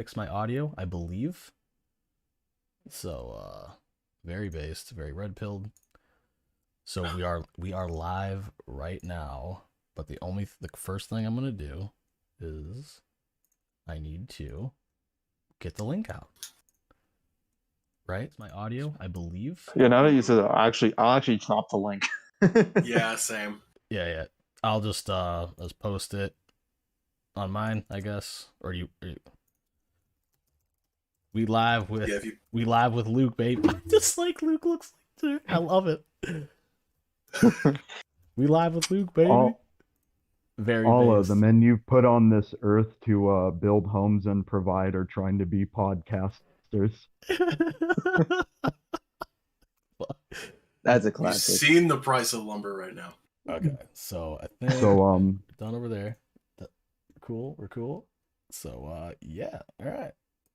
fix my audio, I believe. So very based, very red pilled. So we are live right now, but the first thing I'm gonna do is I need to get the link out. Right? My audio, I believe. Yeah, now that you said that, I'll actually drop the link. Yeah, same. Yeah. I'll just post it on mine, I guess. We live with Yeah, if you we live with Luke, baby. Just like Luke looks like too. I love it. We live with Luke, baby. all Very all of the based. men you've put on this earth to build homes and provide are trying to be podcasters. That's a you've classic. seen the price of lumber right now. Okay, so I think So done over there. Cool, we're cool. So yeah, all right.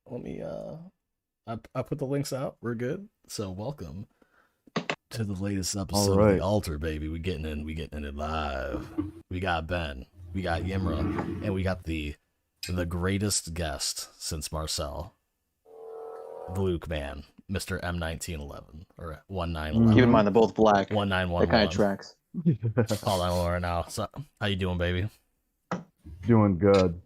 Let me I put the links out. We're good. So welcome to the latest episode of right. The Altar, baby. We getting in it live. We got Ben, we got Yimra, and we got the greatest guest since Marcel, the Luke man, Mr. M1911 or 1911. Keep in mind they're both black. That kind of 1911. tracks. Call that one right now. So, how you doing, baby? Doing good.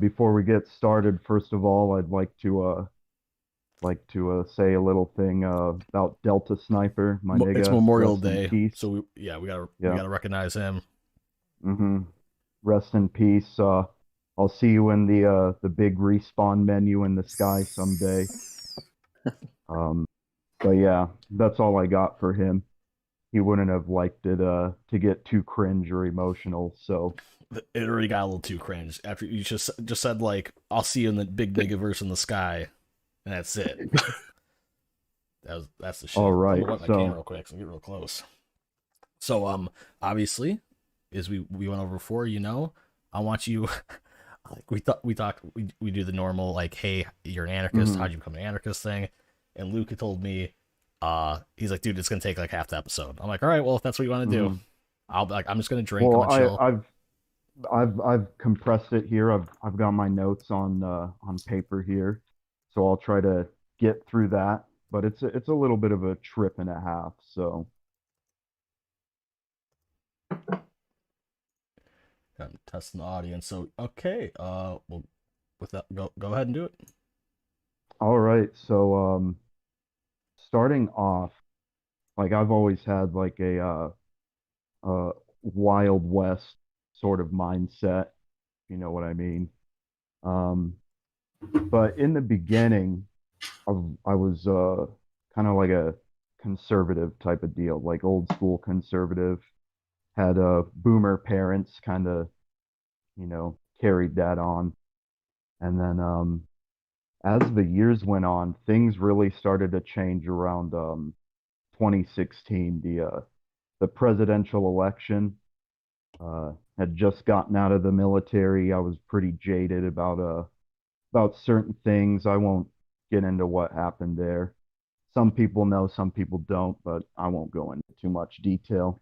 Before we get started, first of all, I'd like to say a little thing about Delta Sniper, my nigga. It's Memorial Rest in Day, peace. so we gotta recognize him. Rest in peace. I'll see you in the big respawn menu in the sky someday. But yeah, that's all I got for him. He wouldn't have liked it to get too cringe or emotional. So It already got a little too cringe after you just said like, "I'll see you in the big niggaverse in the sky," and that's it. That's the shit. all I'm right, gonna wipe my camera real quick so I get real close. So obviously, as we went over before, I want you. Like we do the normal like, hey, you're an anarchist. How'd you become an anarchist thing? And Luke had told me, he's like, dude, it's gonna take like half the episode. I'm like, all right, well, if that's what you want to do, I'm just gonna drink. Well, I'm gonna chill. I've compressed it here. I've got my notes on paper here, so I'll try to get through that. But it's a little bit of a trip and a half. So I'm testing the audience. So okay, well, with that, go ahead and do it. all right, so starting off, like I've always had like a Wild West sort of mindset, if you know what I mean. Um, but in the beginning, I was kind of like a conservative type of deal, like old school conservative. Had boomer parents, kind of, carried that on. And then as the years went on, things really started to change around 2016. The presidential election, had just gotten out of the military. I was pretty jaded about certain things. I won't get into what happened there. Some people know, some people don't, but I won't go into too much detail.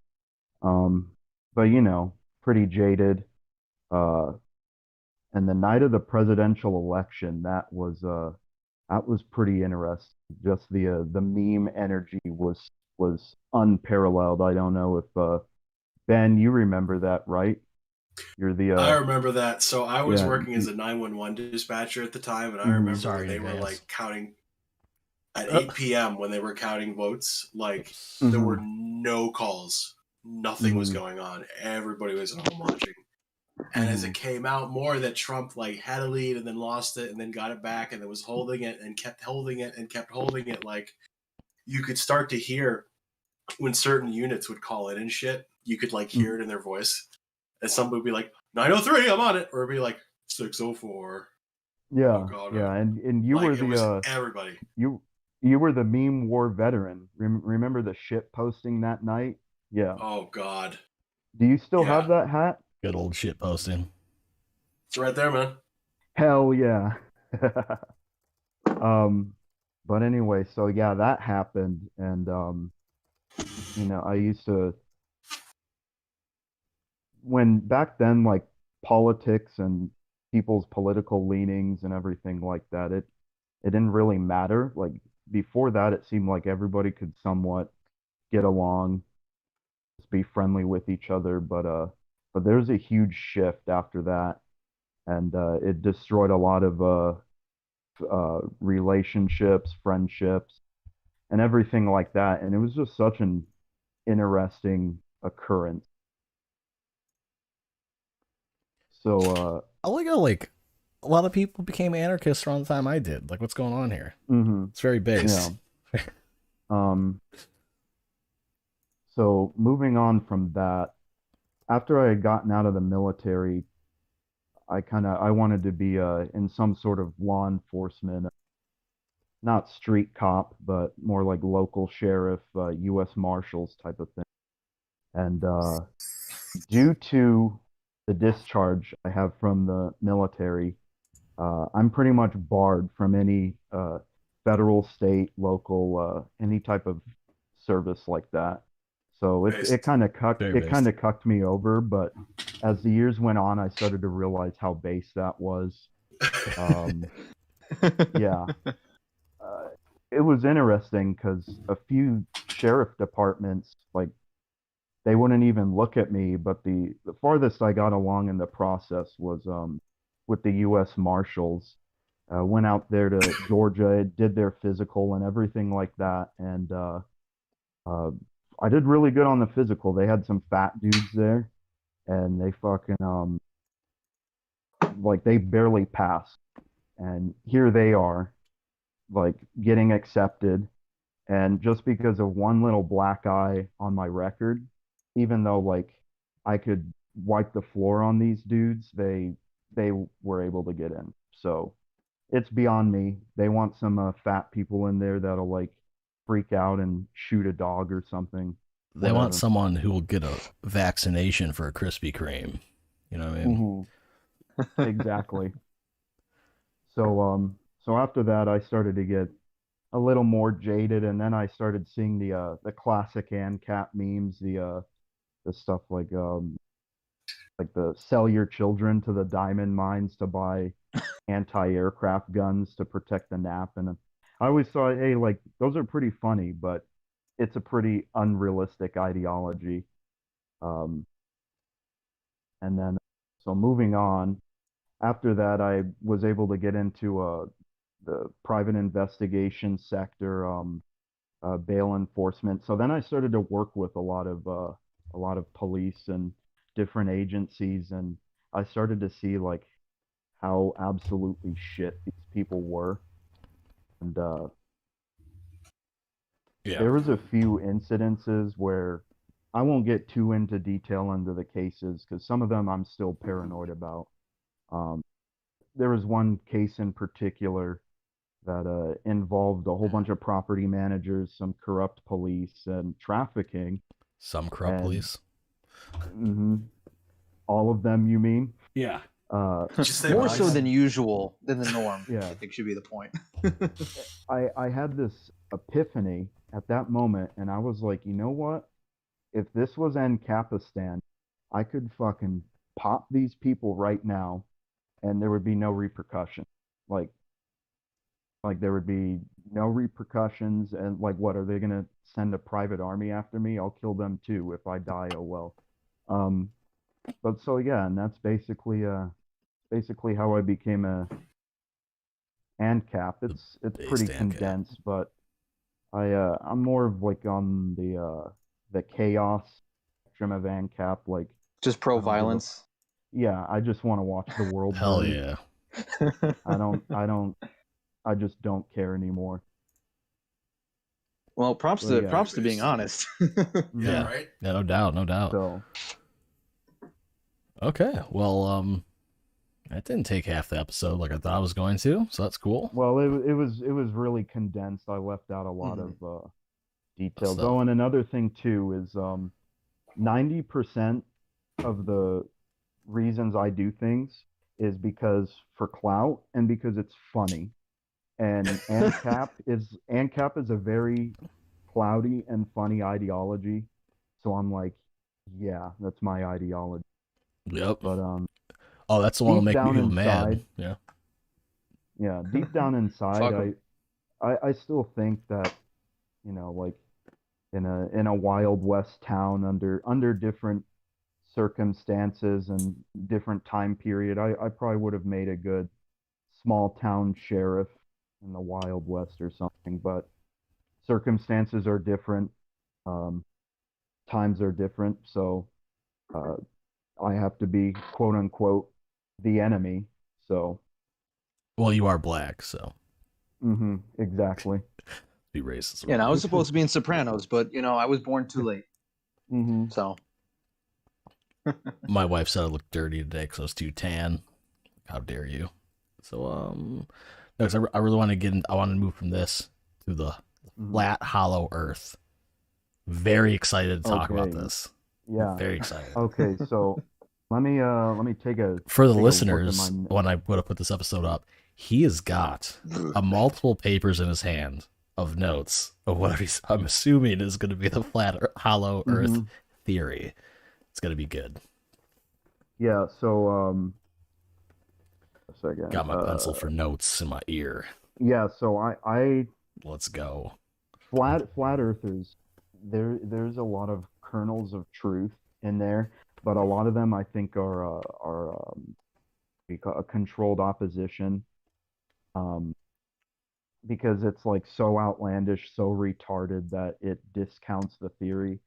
Um, but pretty jaded. Uh, and the night of the presidential election, that was pretty interesting. Just the meme energy was unparalleled. I don't know if Ben, you remember that, right? You're the I remember that. So I was yeah, working as a 911 dispatcher at the time, and I mhm. remember Sorry when they in were advance. like counting at 8 p.m. when they were counting votes. Like there were no calls, nothing was going on. Everybody was at home watching. And as it came out more that Trump like had a lead and then lost it and then got it back and then was holding it and kept holding it and kept holding it, like you could start to hear when certain units would call in and shit, you could like hear it in their voice. And somebody would be like, 903, I'm on it, or it'd be like 604. Yeah, Oh god, yeah, man. and you Like were it was the everybody. you were the meme war veteran. Remember the shit posting that night? Yeah. Oh god. Do you still have Yeah. that hat? Good old shit posting. It's right there, man. Hell yeah. Um, but anyway, so yeah, that happened, and I used to when back then, like politics and people's political leanings and everything like that. It didn't really matter. Like before that, it seemed like everybody could somewhat get along, just be friendly with each other. But there's a huge shift after that, and it destroyed a lot of relationships, friendships, and everything like that. And it was just such an interesting occurrence. So, I like how like a lot of people became anarchists around the time I did. Like, what's going on here? It's very based. yeah. So moving on from that, after I had gotten out of the military, I wanted to be in some sort of law enforcement, not street cop, but more like local sheriff, U.S. Marshals type of thing. And due to the discharge I have from the military, I'm pretty much barred from any federal, state, local, any type of service like that. So it kind of cucked me over. But as the years went on, I started to realize how base that was. Yeah, it was interesting because a few sheriff departments, like, they wouldn't even look at me. But the farthest I got along in the process was with the U.S. Marshals. Went out there to Georgia, did their physical and everything like that, and uh, I did really good on the physical. They had some fat dudes there, and they fucking like they barely passed, and here they are, like getting accepted, and just because of one little black eye on my record, even though like I could wipe the floor on these dudes, they were able to get in. So it's beyond me. They want some fat people in there that'll like freak out and shoot a dog or something. They want someone who will get a vaccination for a Krispy Kreme. You know what I mean? Exactly. So after that, I started to get a little more jaded, and then I started seeing the classic ANCAP memes, the stuff like the sell your children to the diamond mines to buy anti-aircraft guns to protect the nap. And I always thought, hey, like those are pretty funny, but it's a pretty unrealistic ideology. Um, and then so moving on, after that, I was able to get into the private investigation sector, bail enforcement. So then I started to work with a lot of police and different agencies, and I started to see like how absolutely shit these people were. And there was a few incidences where I won't get too into detail into the cases because some of them I'm still paranoid about. Um, there was one case in particular that involved a whole bunch of property managers, some corrupt police, and trafficking. Some corrupt police. All of them, you mean? Yeah. More so than usual, than the norm. Yeah. I think should be the point. I had this epiphany at that moment, and I was like, you know what? If this was Ancapistan, I could fucking pop these people right now, and there would be no repercussion. Like there would be no repercussions, and like, what are they gonna send a private army after me? I'll kill them too if I die. Oh well. But so yeah, and that's basically how I became a ANCAP. It's pretty condensed, but I'm more of like on the chaos spectrum of ANCAP, like just pro violence. Yeah, I just want to watch the world Hell burn. yeah. I just don't care anymore. Well, props to being honest. Yeah, right? Yeah, no doubt. So okay, well, that didn't take half the episode like I thought I was going to, so that's cool. Well, it was really condensed. I left out a lot of details. Oh, and another thing too is 90% of the reasons I do things is because for clout and because it's funny. And ANCAP is a very cloudy and funny ideology. So I'm like, yeah, that's my ideology. Yep. But Oh, that's the one that'll deep make down people mad. inside, Yeah. yeah, deep down inside, Fuck 'em. I still think that, like in a Wild West town under different circumstances and different time period, I probably would have made a good small town sheriff in the Wild West or something. But circumstances are different, um, times are different, so uh, I have to be quote unquote the enemy. So, Well, you are black, so exactly. be racist Yeah, and about I was that. supposed to be in Sopranos, but I was born too late. So My wife said I looked dirty today because I was too tan. How dare you? So, no, 'cause I really want to get in, I want to move from this to the flat, hollow Earth. Very excited to talk about Okay. this. Yeah. Very excited. Okay, so let me take For the take a look at listeners, when I would have put this episode up, he has got multiple papers in his hand of notes of what I'm assuming is going to be the flat, hollow Earth theory. It's going to be good. Yeah, so a second. Got my pencil for notes in my ear. Yeah, so I Let's go. flat earthers, there's a lot of kernels of truth in there, but a lot of them I think are a controlled opposition, um because it's like so outlandish, so retarded that it discounts the theory.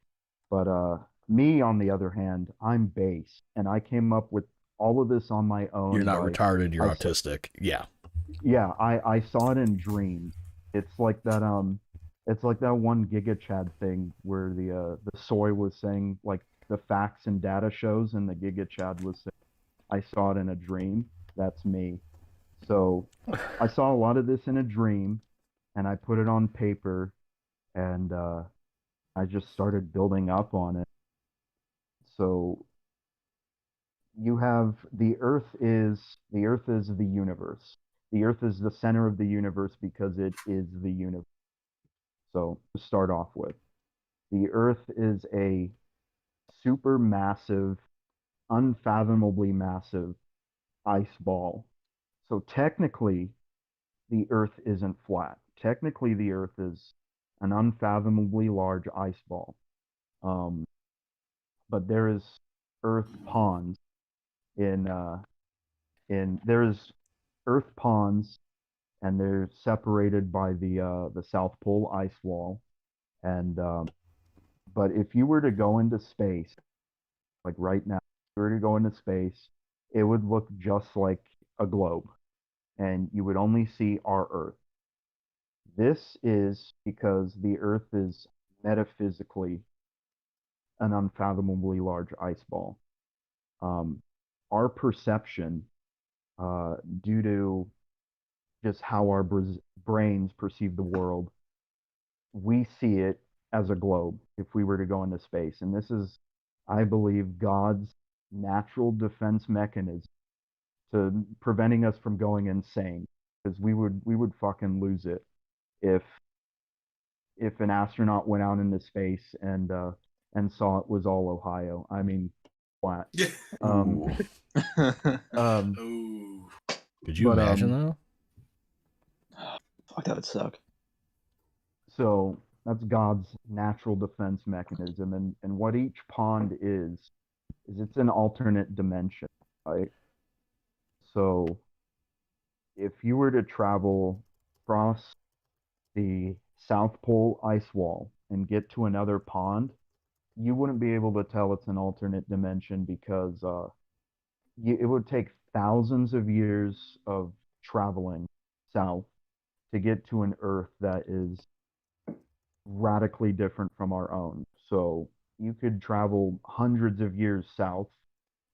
But me, on the other hand, I'm base, and I came up with all of this on my own. You're not retarded, you're I, autistic. Yeah. yeah, I saw it in dreams. It's like that one Giga Chad thing where the soy was saying like the facts and data shows, and the Giga Chad was saying I saw it in a dream. That's me. So I saw a lot of this in a dream, and I put it on paper, and I just started building up on it. So you have the Earth is the universe. The Earth is the center of the universe because it is the universe. So to start off with, the Earth is a super massive, unfathomably massive ice ball. So technically, the Earth isn't flat. Technically, the Earth is an unfathomably large ice ball. Um, but there is Earth ponds in there's Earth ponds, and they're separated by the South Pole ice wall. And but if you were to go into space, like right now, if you were to go into space, it would look just like a globe, and you would only see our Earth. This is because the Earth is metaphysically an unfathomably large ice ball. Um, our perception, due to just how our brains perceive the world, we see it as a globe if we were to go into space. And this is, I believe, God's natural defense mechanism to preventing us from going insane, because we would fucking lose it if an astronaut went out into space and saw it was all Ohio. I mean, flat. Ooh. Ooh. Could you imagine though? fuck, that would suck. So that's God's natural defense mechanism, and what each pond is it's an alternate dimension, right? So if you were to travel across the South Pole ice wall and get to another pond, you wouldn't be able to tell it's an alternate dimension because it would take thousands of years of traveling south to get to an Earth that is radically different from our own. So you could travel hundreds of years south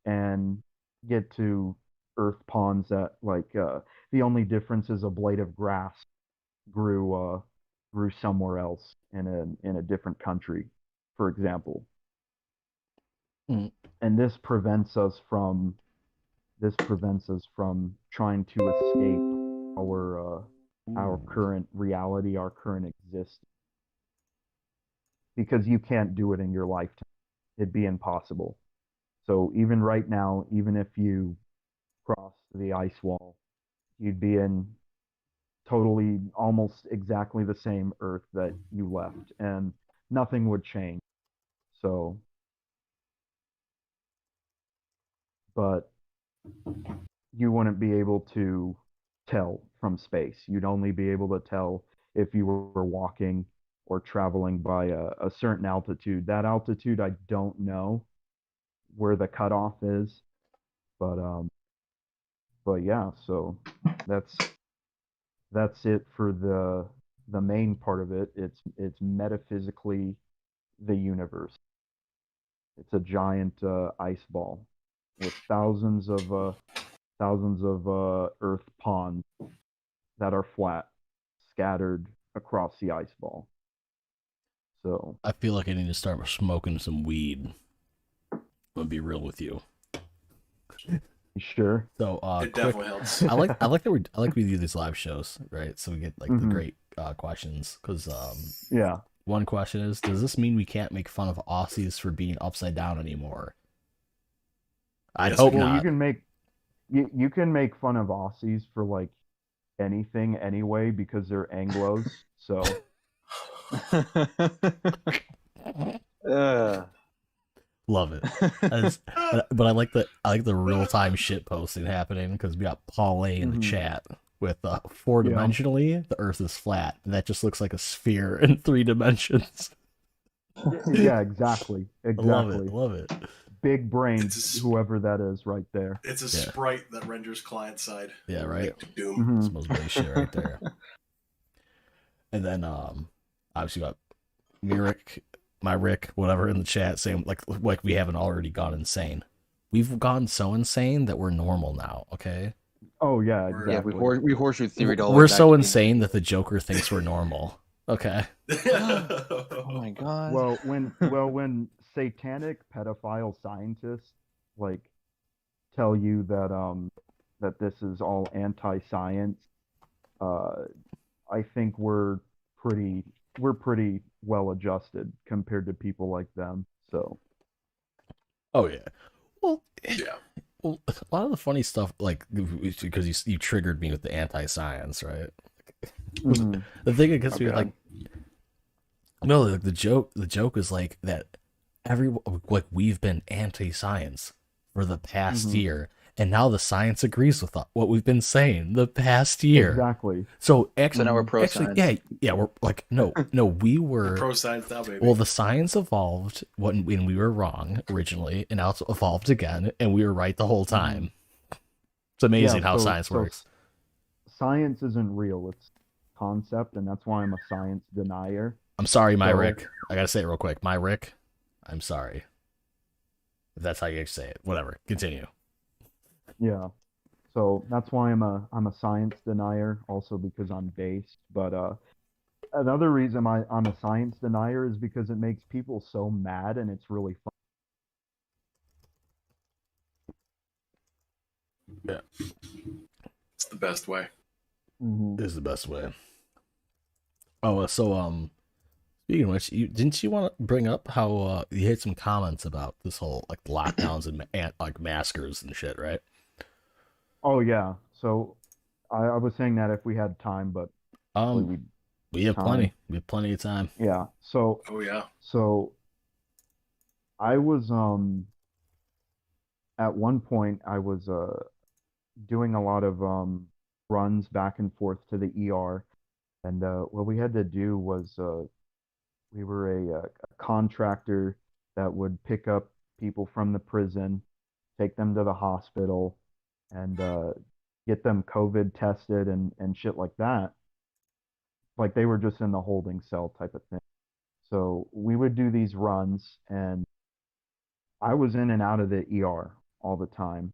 and get to Earth ponds that the only difference is a blade of grass grew somewhere else in a different country, for example. Mm. And this prevents us from trying to escape our current reality, our current existence, because you can't do it in your lifetime. It'd be impossible. So even right now, even if you the ice wall, you'd be in totally almost exactly the same Earth that you left, and nothing would change. So, but you wouldn't be able to tell from space. You'd only be able to tell if you were walking or traveling by a certain altitude. That altitude, I don't know where the cutoff is, but yeah. So that's it for the main part of it. It's metaphysically the universe. It's a giant ice ball with thousands of Earth ponds that are flat, scattered across the ice ball. So I feel like I need to start smoking some weed. I'm gonna be real with you. sure. So It definitely helps. I like we do these live shows, right? So we get like the great questions because yeah. One question is, does this mean we can't make fun of Aussies for being upside down anymore? I hope not. You can make fun of Aussies for like anything anyway because they're Anglos. So love it. But I like the real time shit posting happening because we got Paul A in the chat with four dimensionally the Earth is flat and that just looks like a sphere in 3 dimensions. Yeah, exactly. Love it. Big brain, whoever that is, right there. It's a sprite that renders client side. Yeah, right. Doom. It's most base shit right there. And then obviously got my Rick, whatever in the chat saying like we haven't already gone insane. We've gone so insane that we're normal now. Okay. Oh yeah, exactly. Yeah, we horseshoe theory. We're so insane that the Joker thinks we're normal. Okay. Oh my god. Well, when satanic pedophile scientists like tell you that this is all anti-science, I think we're pretty well adjusted compared to people like them. So. Oh yeah. Well, yeah. Well, a lot of the funny stuff, like because you triggered me with the anti-science, right? The thing that gets me like, no, like the joke is like that we've been anti-science for the past year, and now the science agrees with what we've been saying the past year. Exactly. So actually, now we're pro science. Yeah, we're like no, we were pro science now, baby. Well, the science evolved when we were wrong originally, and now it's evolved again, and we were right the whole time. It's amazing how science works. Science isn't real; it's concept, and that's why I'm a science denier. I'm sorry, my Rick. I gotta say it real quick, my Rick. I'm sorry. If that's how you say it, whatever. Continue. Yeah. So that's why I'm a science denier, also because I'm based. But another reason I'm a science denier is because it makes people so mad, and it's really fun. Yeah. It's the best way. It is the best way. Oh, so speaking of which, didn't you want to bring up how you had some comments about this whole like lockdowns and like maskers and shit, right? Oh yeah. So I was saying that if we had time, but we have plenty. We have plenty of time. Yeah. So. Oh yeah. So. I was at one point I was doing a lot of runs back and forth to the ER, and what we had to do was we were a contractor that would pick up people from the prison, take them to the hospital, and get them COVID tested and shit like that. Like they were just in the holding cell type of thing. So we would do these runs, and I was in and out of the ER all the time.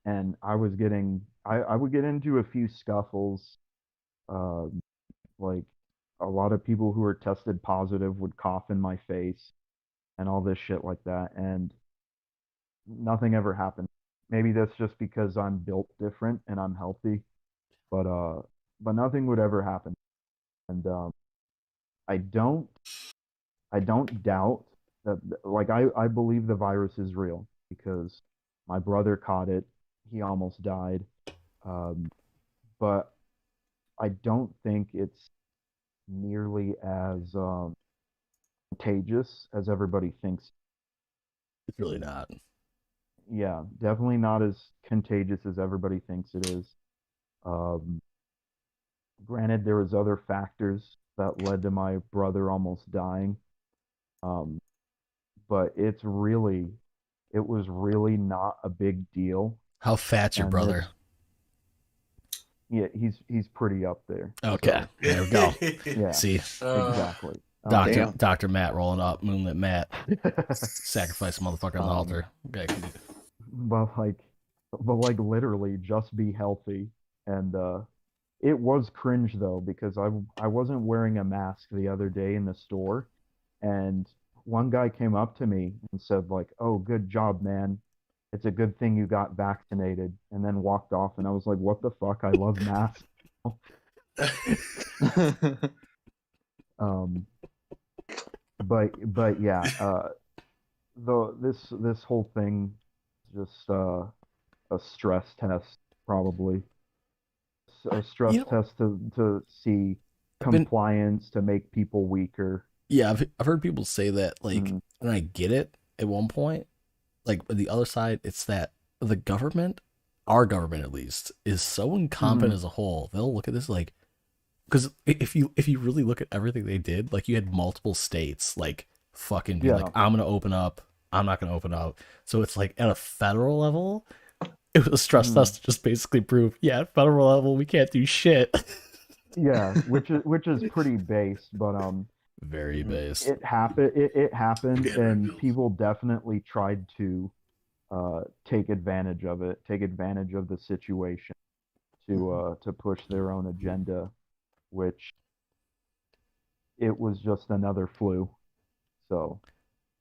And I would get into a few scuffles. Like a lot of people who were tested positive would cough in my face and all this shit like that. And nothing ever happened. Maybe that's just because I'm built different and I'm healthy, but nothing would ever happen. And I don't doubt that. Like I believe the virus is real because My brother caught it. He almost died. But I don't think it's nearly as contagious as everybody thinks. It's really not. Yeah, definitely not as contagious as everybody thinks it is. Um, Granted, there was other factors that led to my brother almost dying. Um, but it was really not a big deal. How fat's your And brother? Yeah, he's pretty up there. Okay, So, there we go. yeah, See, exactly. Dr. Matt rolling up, Moonlit Matt, sacrifice a motherfucker on the altar. Okay. But like literally, just be healthy. And it was cringe though because I wasn't wearing a mask the other day in the store, and one guy came up to me and said like, "Oh, good job, man. It's a good thing you got vaccinated," and then walked off. And I was like, "What the fuck? I love masks." But yeah, this whole thing is just a stress test, probably a stress test to see compliance, to make people weaker. Yeah, I've heard people say that, like, and I get it at one point. Like, the other side, it's that the government, our government at least, is so incompetent as a whole. They'll look at this like, because if you really look at everything they did, like, you had multiple states like fucking be like, I'm gonna open up, I'm not gonna open up. So it's like at a federal level, it was a stress test to just basically prove, yeah, at federal level we can't do shit. Yeah, which is pretty base, but very base. It happened, and people definitely tried to take advantage of it, take advantage of the situation to push their own agenda, which it was just another flu. So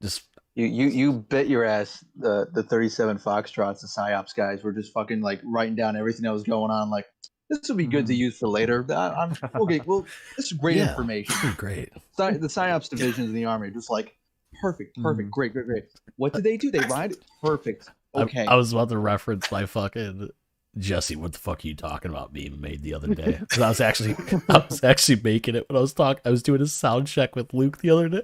just you bet your ass the 37 Foxtrots, the PsyOps guys were just fucking like writing down everything that was going on. Like, this will be good to use for later. This is great information. Great. The PsyOps divisions in the Army are just like, perfect, great. What did they do? They lied? Perfect. Okay. I was about to reference my fucking Jesse, what the fuck are you talking about meme made the other day? Because I was actually making it when I was talking. I was doing a sound check with Luke the other day.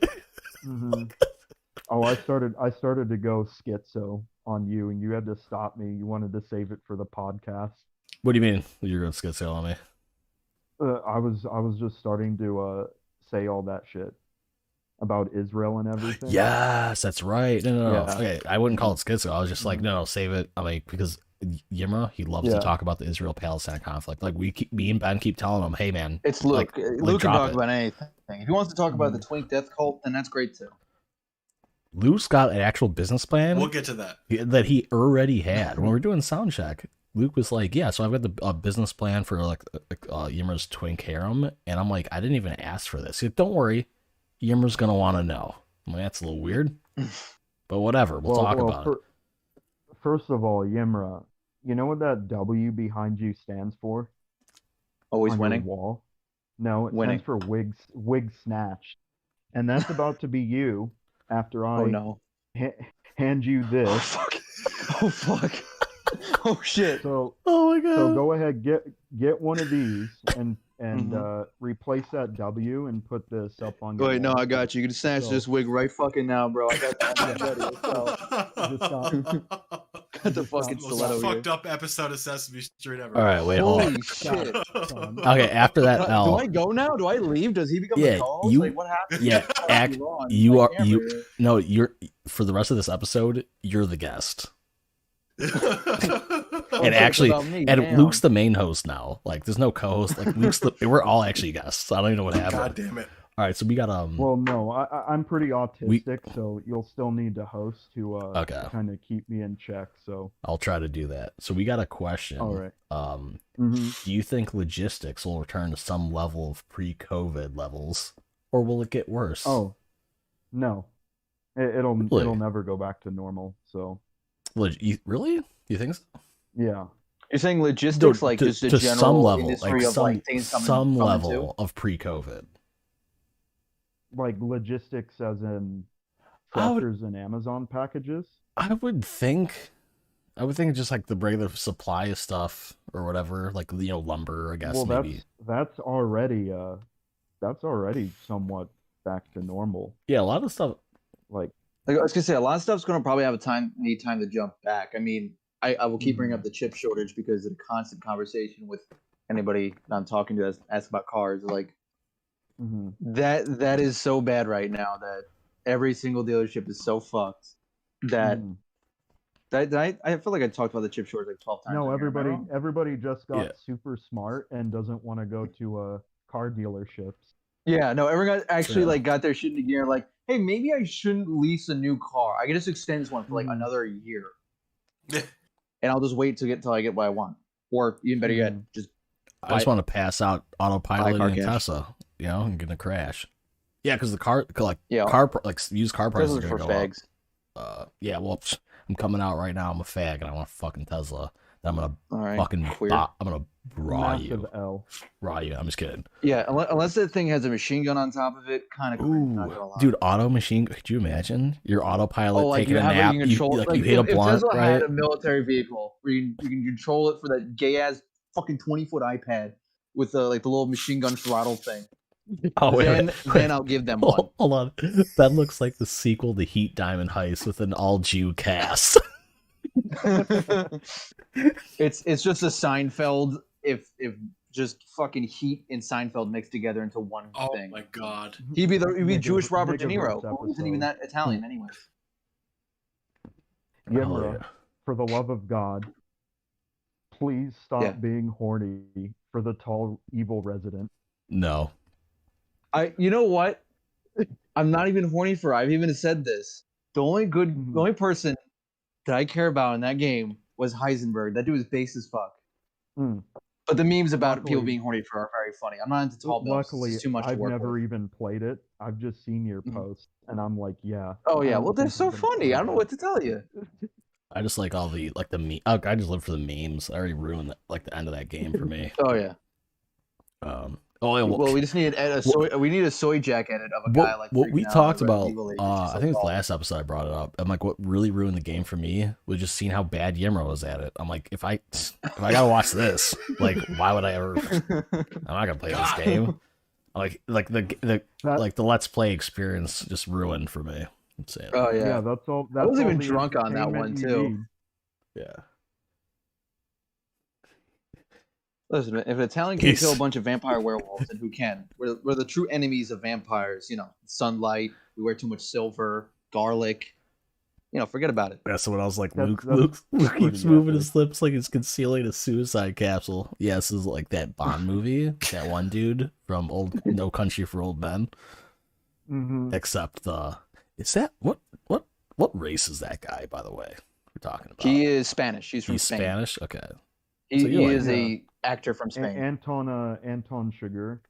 Oh, I started to go schizo on you, and you had to stop me. You wanted to save it for the podcast. What do you mean you're going schizo on me? I was just starting to say all that shit about Israel and everything. Yes, that's right. No. Okay, I wouldn't call it schizo. I was just like, no, save it. I mean, because Yimra, he loves to talk about the Israel-Palestine conflict. Like, me and Ben keep telling him, hey man, it's Luke. Luke can talk about anything. If he wants to talk about the Twink Death Cult, then that's great too. Luke's got an actual business plan. We'll get to that. That he already had. When we were doing sound check, Luke was like, yeah, so I've got the business plan for like Yimmer's Twink harem. And I'm like, I didn't even ask for this. He said, don't worry, Yimmer's going to want to know. I'm like, that's a little weird. But whatever, we'll talk about it. First of all, Yimra, you know what that W behind you stands for? Always on winning? Your wall? No, it stands for wig snatched. And that's about to be you. After I hand you this. Oh fuck. Oh shit. So oh my god. So go ahead, get one of these and replace that W and put this up on your wall. No, I got you. You can snatch this wig right fucking now, bro. I got that. Got the fucking stiletto here. Fucked up episode of Sesame Street ever. All right, wait, hold on. Holy shit. Okay, after that, do I go now? Do I leave? Does he become a call? Like, what happened? Yeah, you're for the rest of this episode, you're the guest. And actually, Luke's the main host now. Like, there's no co-host. Like, we're all actually guests. I don't even know what happened. God damn it. All right, so we got Well, no, I'm pretty autistic, so you'll still need to host to kind of keep me in check. So I'll try to do that. So we got a question. All right. Do you think logistics will return to some level of pre-COVID levels, or will it get worse? Oh, no, it'll never go back to normal. So really? You think so? Yeah. You're saying logistics, like just a general some level, industry of like things coming some level of pre-COVID. Like logistics as in truckers and Amazon packages? I would think I would think just like the regular supply of stuff or whatever, like lumber. I guess Well, maybe. that's already somewhat back to normal. Yeah, a lot of stuff. Like I was gonna say, a lot of stuff's gonna probably need time to jump back. I mean, I will keep bringing up the chip shortage because of the constant conversation with anybody I'm talking to ask about cars. Like that is so bad right now that every single dealership is so fucked that. I feel like I talked about the chip shortage like 12 times. No, everybody just got super smart and doesn't want to go to car dealerships. Yeah, no, everyone actually got their shit in gear. Like, hey, maybe I shouldn't lease a new car. I can just extend this one for like another year, and I'll just wait till I get what I want. Or even better yet, I just want to pass out autopilot in Tesla, and gonna crash. Yeah, because the car used car prices are gonna go fags. Up. Yeah, well, I'm coming out right now. I'm a fag, and I want a fucking Tesla. I'm gonna fucking I'm gonna raw you. Raw you. I'm just kidding. Yeah, unless that thing has a machine gun on top of it, kind of cool. Ooh, dude, auto machine. Could you imagine your autopilot taking a nap? You hit a blunt, if Tesla right? had a military vehicle where you can control it for that gay ass fucking 20-foot iPad with the little machine gun throttle thing. Oh, then I'll give them one. Hold on, that looks like the sequel to Heat Diamond Heist with an all-Jew cast. It's just a Seinfeld if just fucking Heat and Seinfeld mixed together into one thing. Oh my god. He'd be Jewish Robert De Niro, who isn't even that Italian anyways. Yimra, for the love of God, please stop being horny for the tall evil resident. No. You know what? I'm not even horny for. I've even said this. The only person that I care about in that game was Heisenberg. That dude was base as fuck. But the memes about people being horny for are very funny. I'm not into tall bills. Luckily, too much I've to work never with. even played it. I've just seen your posts, and I'm like, yeah. Oh yeah, well they're so funny. I don't know what to tell you. I just like all the meme. I just live for the memes. I already ruined the end of that game for me. Oh yeah. Well, we just need we need a soy jack edit of a guy like what we talked about. I think it's the last episode I brought it up. I'm like, what really ruined the game for me was just seeing how bad Yimro was at it. I'm like, if I gotta watch this, like, why would I ever? I'm not gonna play this game. Like the Let's Play experience just ruined for me. I'm saying. Oh yeah, that's all. I was even drunk on that one too. Yeah. Listen, if an Italian can kill a bunch of vampire werewolves, then who can? We're the true enemies of vampires. Sunlight. We wear too much silver, garlic. Forget about it. Yeah, so when I was like, Luke keeps moving his lips like he's concealing a suicide capsule. Yeah, this is like that Bond movie, that one dude from No Country for Old Men. Except, is that what race is that guy? By the way, we're talking about. He is Spanish. He's from Spain. Spanish. Okay. He is a actor from Spain. Anton Sugar.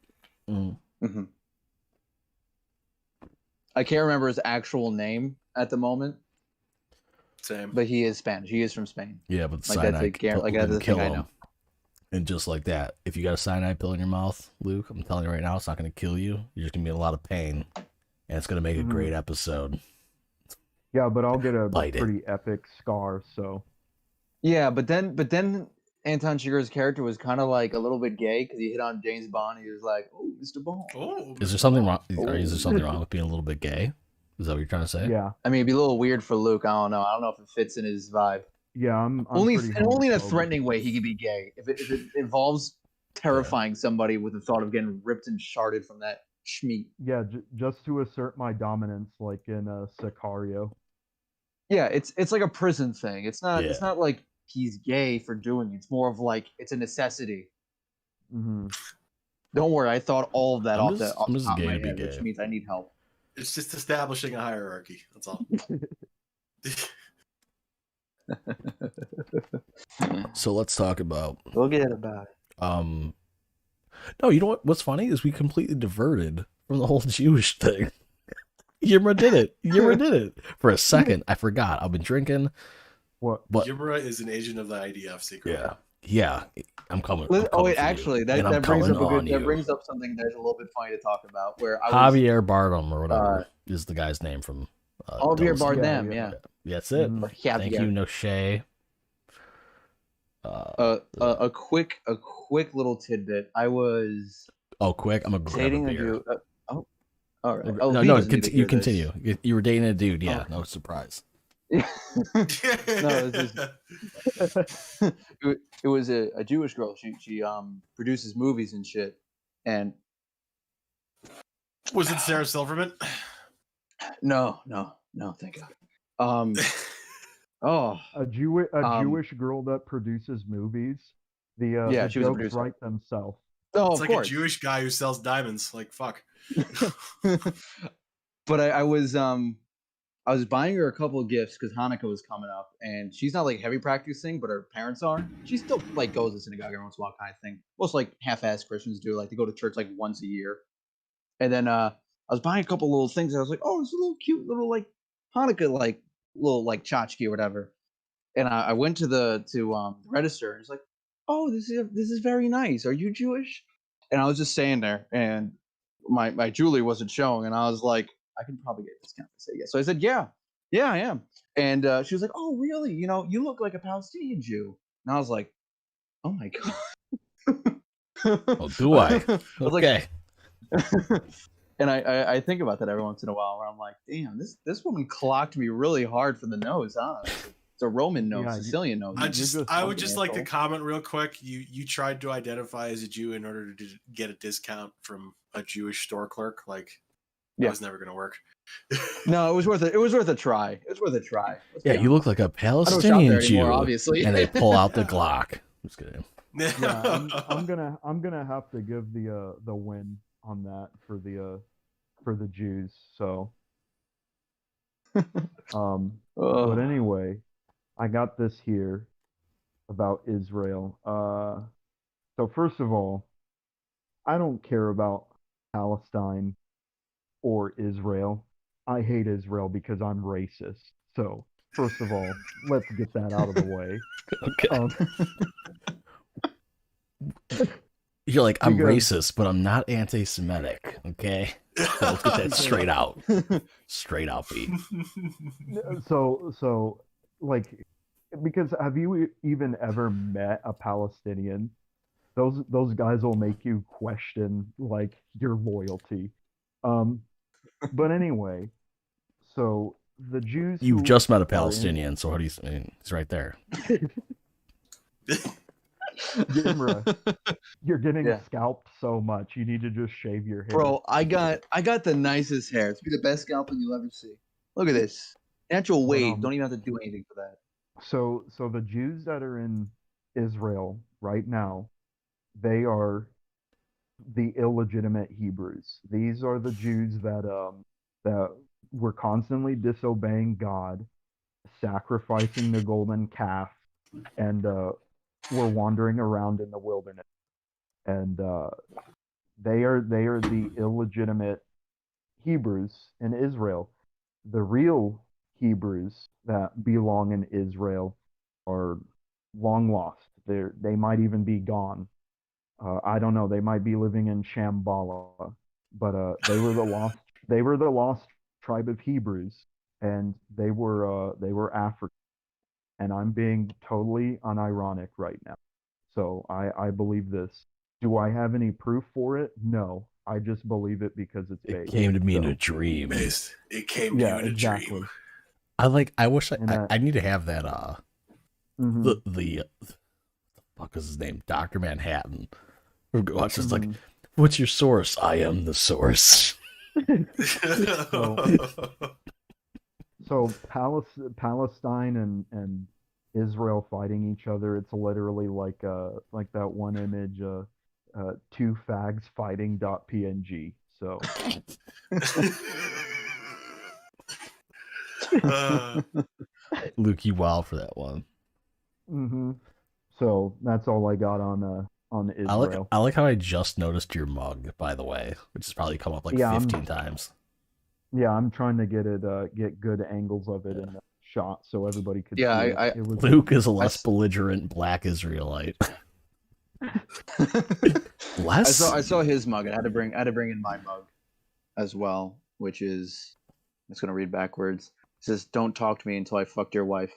I can't remember his actual name at the moment. Same. But he is Spanish. He is from Spain. Yeah, but cyanide kill him. And just like that, if you got a cyanide pill in your mouth, Luke, I'm telling you right now, it's not going to kill you. You're just going to be in a lot of pain, and it's going to make a great episode. Yeah, but I'll get a pretty epic scar. So. Yeah, but then Anton Chigurh's character was kind of like a little bit gay because he hit on James Bond. And he was like, "Oh, Mr. Bond." Oh, is there something wrong? Is there something wrong with being a little bit gay? Is that what you're trying to say? Yeah. I mean, it'd be a little weird for Luke. I don't know if it fits in his vibe. Yeah, I'm only in a threatening way he could be gay. If it involves terrifying somebody with the thought of getting ripped and sharded from that schmeat. Yeah, just to assert my dominance, like in Sicario. Yeah, it's like a prison thing. It's not like he's gay for doing it. It's more of like it's a necessity. Don't worry, I thought all of that off the top of my head, which means I need help. It's just establishing a hierarchy. That's all. So let's talk about. We'll get about it. No, you know what? What's funny is we completely diverted from the whole Jewish thing. Yimra did it. For a second, I forgot. I've been drinking. What? Yimra is an agent of the IDF secret. Yeah. I'm coming. Actually, that brings up something that's a little bit funny to talk about. Where Javier Bardem or whatever is the guy's name from. Javier Bardem, yeah. That's it. Thank you, Noche. A quick little tidbit. I was quick. I'm gonna grab a dating a beer. dude. All right. Oh, no, he no. doesn't need to You hear continue. You were dating a dude. Yeah, Okay. no surprise. this. No, it's just it was a Jewish girl. She produces movies and shit. And Was it Sarah Silverman? no, thank God. Oh, A Jewish girl that produces movies. The she was a jokes producer. write themselves. Oh, It's of like course. a Jewish guy who sells diamonds. Like, fuck. But I was buying her a couple of gifts because Hanukkah was coming up, and she's not like heavy practicing, but her parents are. She still like goes to synagogue every once in a while, kind of thing. Most like half-ass Christians do, like they go to church like once a year. And then I was buying a couple little things, and I was like, oh, it's a little cute little like Hanukkah like little like tchotchke or whatever. And I went to the register, and it's like, oh, this is very nice. Are you Jewish? And I was just standing there, and my jewelry wasn't showing, and I was like, I can probably get a discount to say yes. So I said, yeah, I am. And she was like, oh, really? You know, you look like a Palestinian Jew. And I was like, oh my god. Oh, do I? Okay. And I think about that every once in a while, where I'm like, damn, this woman clocked me really hard for the nose, huh? It's a Roman nose, Sicilian nose. I would just like to comment real quick. You tried to identify as a Jew in order to get a discount from a Jewish store clerk. Like, that was never going to work. No, it was worth it. It was worth a try. Yeah, you look like a Palestinian Jew. Anymore, obviously. And they pull out the Glock. Just kidding. Yeah, I'm gonna have to give the win on that for the Jews. So, but anyway, I got this here about Israel. So first of all, I don't care about Palestine or Israel. I hate Israel because I'm racist. So first of all, let's get that out of the way. Okay. You're like, I'm racist, but I'm not anti-Semitic. Okay, so let's get that straight out. Straight out, B. So, like, because have you even ever met a Palestinian? Those guys will make you question like your loyalty. But anyway, so the Jews. You've just met a Palestinian, so how do you? I mean, he's right there. Gimra, you're getting scalped so much. You need to just shave your hair. Bro, I got the nicest hair. It's be the best scalping you'll ever see. Look at this. Natural wave. Don't even have to do anything for that. So the Jews that are in Israel right now, they are the illegitimate Hebrews. These are the Jews that were constantly disobeying God, sacrificing the golden calf, and were wandering around in the wilderness. And they are the illegitimate Hebrews in Israel. The real Hebrews that belong in Israel are long lost. They might even be gone. I don't know. They might be living in Shambhala, but they were the lost. They were the lost tribe of Hebrews, and they were African. And I'm being totally unironic right now. So I believe this. Do I have any proof for it? No. I just believe it because it's based. It came to me in a dream. It came to you in a dream. I wish I need to have that the fuck is his name? Dr. Manhattan. Watch this, like, what's your source? I am the source. So Palestine and Israel fighting each other, it's literally like that one image, two fags fighting .png. So Luke, you wild for that one. So that's all I got on Israel. I like how I just noticed your mug, by the way, which has probably come up like 15 times. Yeah, I'm trying to get good angles of it in the shot so everybody could see it. Luke is a less belligerent black Israelite. Less? I saw his mug. I had to bring in my mug as well, which is, I'm just gonna read backwards. It says, "Don't talk to me until I fucked your wife."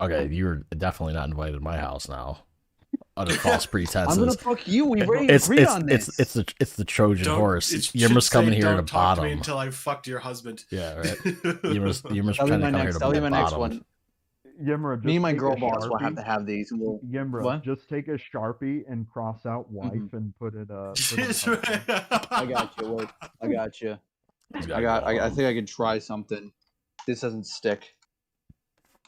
Okay, you're definitely not invited to my house now. Under false pretenses. I'm gonna fuck you. We already agreed on this. It's the Trojan horse. It You're should just coming say, here to "Don't talk to me bottom. until I fucked your husband." Yeah, right. You're just That'll be trying to my come here next. to That'll be my next bottom. one. Yimra, just Me and my take girl a boss will have Sharpie. to have these. And we'll, Yimra, what? just take a Sharpie and cross out wife and put it husband. I got you. Wait, I got you. I think I can try something. This doesn't stick.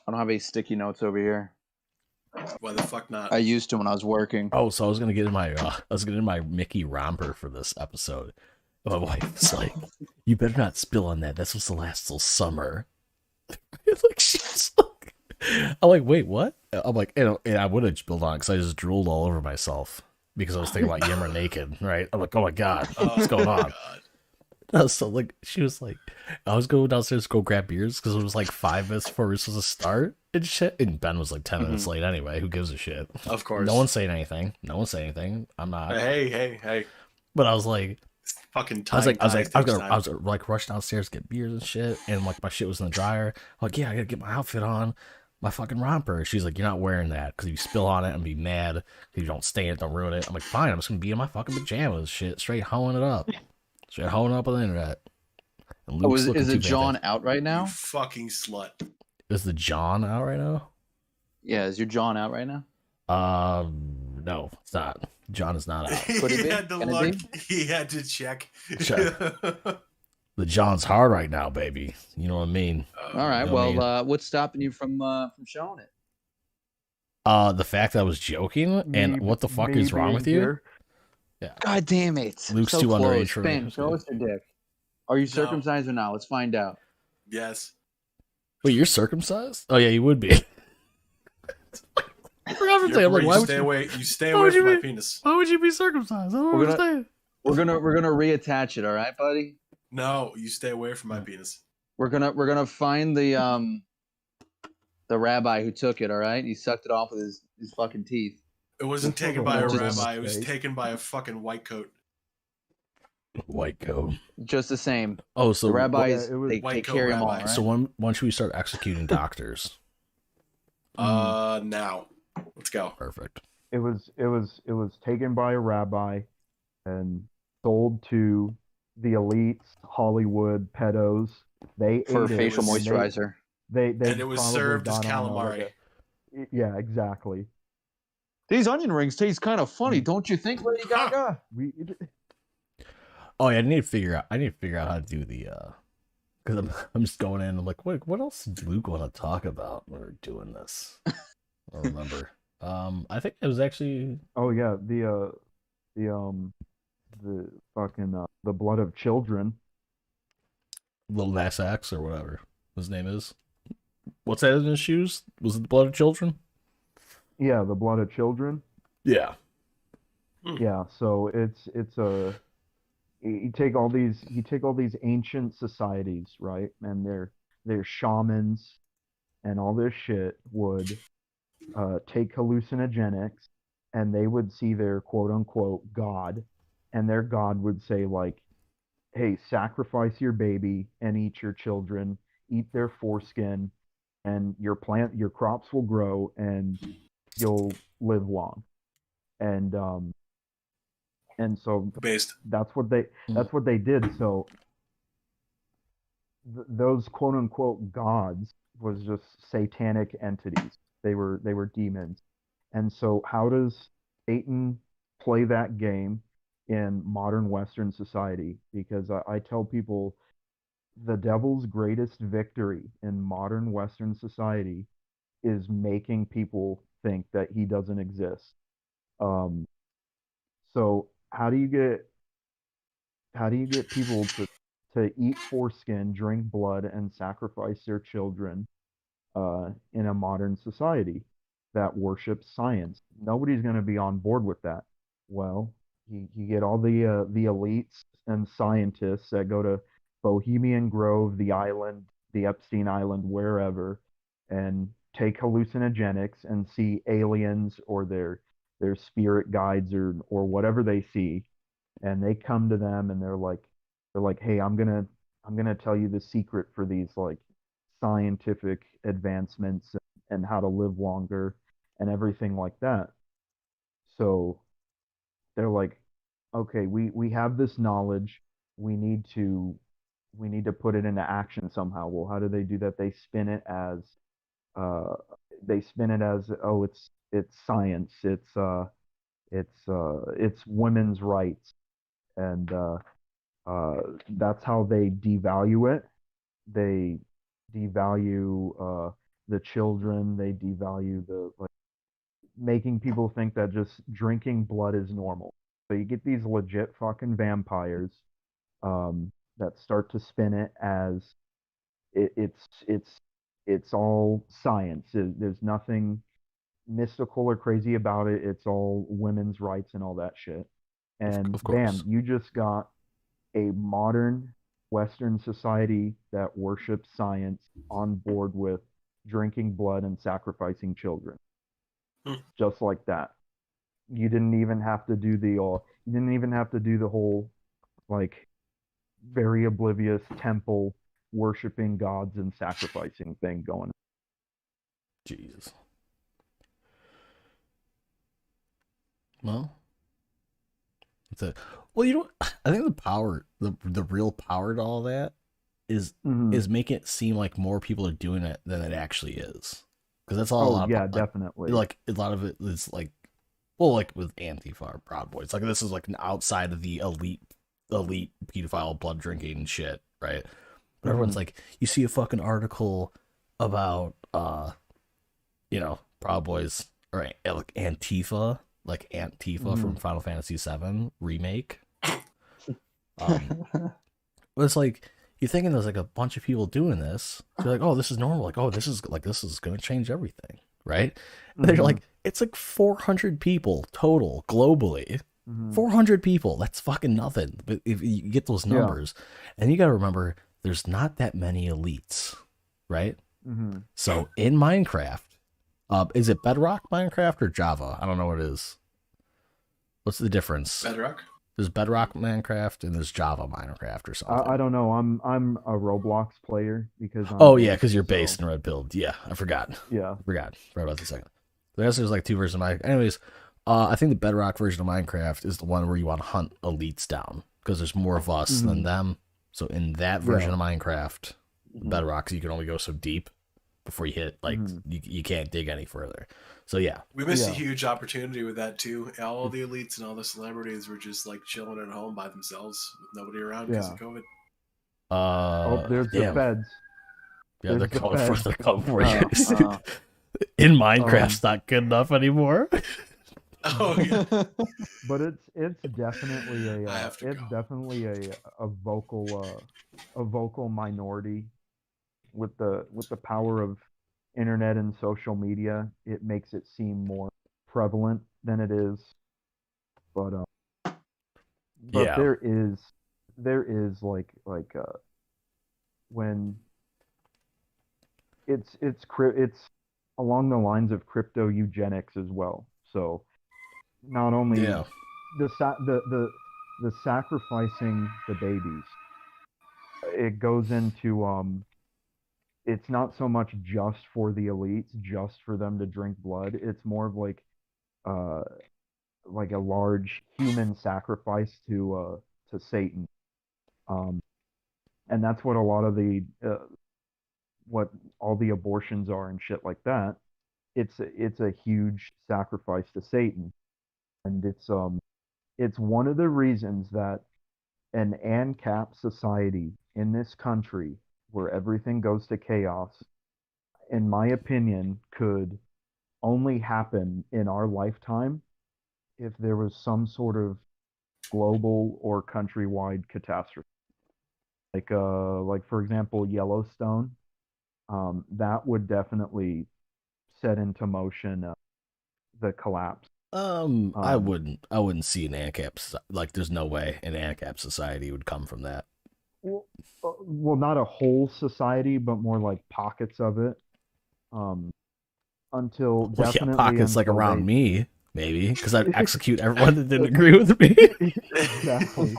I don't have any sticky notes over here. Why the fuck not? I used to when I was working. Oh, so I was gonna get in my Mickey romper for this episode. My wife was like, "You better not spill on that. That's supposed to last till summer." It's like she's like, I'm like, wait, what? I'm like, and I would have spilled on it because I just drooled all over myself because I was thinking about Yimmer naked, right? I'm like, oh my god, what's going on? So like, she was like, I was going downstairs to go grab beers because it was like 5 minutes before we were supposed to start and shit. And Ben was like 10 minutes late anyway. Who gives a shit? Of course. No one's saying anything. I'm not. Hey. But I was like, fucking. I was like rush downstairs to get beers and shit, and like my shit was in the dryer. I'm like, yeah, I gotta get my outfit on, my fucking romper. She's like, you're not wearing that because if you spill on it and be mad if you don't stain it, don't ruin it. I'm like, fine, I'm just gonna be in my fucking pajamas, shit, straight hoeing it up. Straight hoeing up on the internet. Is it John out right now? You fucking slut. Is the John out right now? Yeah, is your John out right now? No, it's not. John is not out. He had to look. He had to check. The John's hard right now, baby. You know what I mean? All right. You know well, what's stopping you from showing it? The fact that I was joking, and what the fuck is wrong with you? Yeah. God damn it. Luke's so too close. underage for Ben, me. show us your dick. Are you circumcised or not? Let's find out. Yes. Wait, you're circumcised? Oh yeah, you would be. I forgot to say. I'm like, why would stay you away? You stay away from my penis. Why would you be circumcised? I don't understand. We're gonna reattach it. All right, buddy. No, you stay away from my penis. We're gonna find the rabbi who took it. All right, he sucked it off with his fucking teeth. It wasn't taken by a rabbi. It was taken by a fucking white coat. White coat. Just the same. Oh, so the rabbis they carry them all. Right? So when should we start executing doctors? Now. Let's go. Perfect. It was taken by a rabbi and sold to the elites, Hollywood pedos. They for ate facial moisturizer. They and it was served as calamari. Yeah, exactly. These onion rings taste kind of funny, don't you think, Lady Gaga? Oh yeah, I need to figure out how to do the because I'm just going in. I'm like, what else did Luke want to talk about when we're doing this? I don't remember. I think it was actually. Oh yeah, the fucking the blood of children. Little Nas X or whatever his name is. What's that in his shoes? Was it the blood of children? Yeah, the blood of children. Yeah. Yeah. So it's a. You take all these ancient societies, right? And their shamans and all this shit would take hallucinogenics, and they would see their quote unquote god, and their god would say like, hey, sacrifice your baby and eat your children, eat their foreskin, and your crops will grow and you'll live long. And so that's what they did. So those quote unquote gods was just satanic entities. They were demons. And so how does Satan play that game in modern Western society? Because I tell people the devil's greatest victory in modern Western society is making people think that he doesn't exist. So how do you get people to eat foreskin, drink blood, and sacrifice their children in a modern society that worships science? Nobody's going to be on board with that. Well, you get all the elites and scientists that go to Bohemian Grove, the island, the Epstein Island, wherever, and take hallucinogenics and see aliens or their spirit guides or whatever they see, and they come to them and they're like, hey, I'm gonna tell you the secret for these like scientific advancements and how to live longer and everything like that. So they're like, okay, we have this knowledge. We need to put it into action somehow. Well, how do they do that? Uh spin it as, oh, it's science, it's women's rights, and that's how they devalue it. They devalue the children. They devalue the, like, making people think that just drinking blood is normal. So you get these legit fucking vampires that start to spin it as it's all science. There's nothing mystical or crazy about it. It's all women's rights and all that shit. And Of bam, course. you just got a modern Western society that worships science on board with drinking blood and sacrificing children. Hmm. Just like that. You didn't even have to do the whole, like, very oblivious temple worshiping gods and sacrificing thing going. Jesus. Well, that's it. Well, I think the real power to all that is making it seem like more people are doing it than it actually is. Because that's all. Definitely. Like a lot of it is like, well, like with Antifa or Proud Boys, like this is like an outside of the elite pedophile blood drinking shit, right? But everyone's like, you see a fucking article about Proud Boys or like Antifa from Final Fantasy VII remake. But it's like, you're thinking there's like a bunch of people doing this. So you're like, oh, this is normal. Like, oh, this is gonna change everything, right? And then you're like, it's like 400 people total globally. 400 people. That's fucking nothing. But if you get those numbers, and you got to remember, there's not that many elites, right? So in Minecraft, is it Bedrock Minecraft or Java? I don't know what it is. What's the difference? Bedrock. There's Bedrock Minecraft and there's Java Minecraft or something. I don't know. I'm a Roblox player because because you're based in Red Pill. Yeah, I forgot. Yeah, right about the second. I guess there's like two versions of Minecraft. Anyways, I think the Bedrock version of Minecraft is the one where you want to hunt elites down because there's more of us than them. So in that version of Minecraft, Bedrock, you can only go so deep before you hit, like, you can't dig any further. So yeah, we missed a huge opportunity with that too. All the elites and all the celebrities were just like chilling at home by themselves with nobody around because of COVID. There's the feds. Yeah, they're coming for you. In Minecraft's not good enough anymore. Oh yeah. But it's definitely a vocal minority with the power of internet and social media. It makes it seem more prevalent than it is. But there is like when it's along the lines of crypto eugenics as well. So not only the sacrificing the babies, it goes into it's not so much just for the elites, just for them to drink blood. It's more of like a large human sacrifice to Satan, and that's what a lot of the what all the abortions are and shit like that. It's a huge sacrifice to Satan, and it's one of the reasons that an ANCAP society in this country where everything goes to chaos, in my opinion, could only happen in our lifetime if there was some sort of global or countrywide catastrophe. Like for example, Yellowstone, that would definitely set into motion the collapse. I wouldn't see an ANCAP, like, there's no way an ANCAP society would come from that. Well, not a whole society, but more like pockets of it. Pockets like around me, maybe, because I'd execute everyone that didn't agree with me. Exactly.